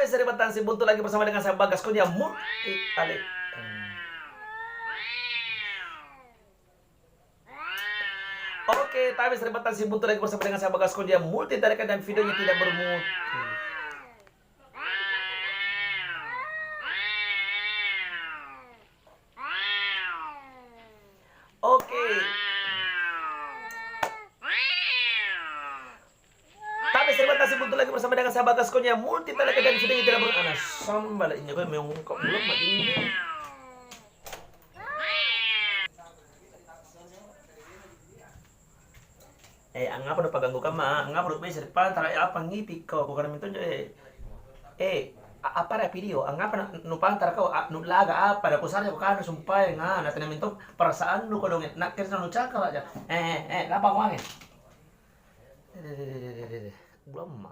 Tapi seribatan si buntu lagi bersama dengan saya Bagas Kurnia multi talent. Oke, tapi seribatan si buntu lagi bersama dengan saya Bagas Kurnia multi talent dan videonya tidak bermutu. Oke. Tapi seribatan si buntu lagi bersama dengan saya Bagas Kurnia multi talent dan videonya tidak bermutu. Anak sambal ini gue mau kok belum ini. Ang apa na paganggo ka ma, ang apa may sirpan tara apa ngiti ko ko kanang minto apa ra video, ang apa no pantar ka no laga apa na kusarya ko kano sumpay nga na tinaminto perasaan no ko dong na kersa no chaka aja. Lapa ko angin. Belum.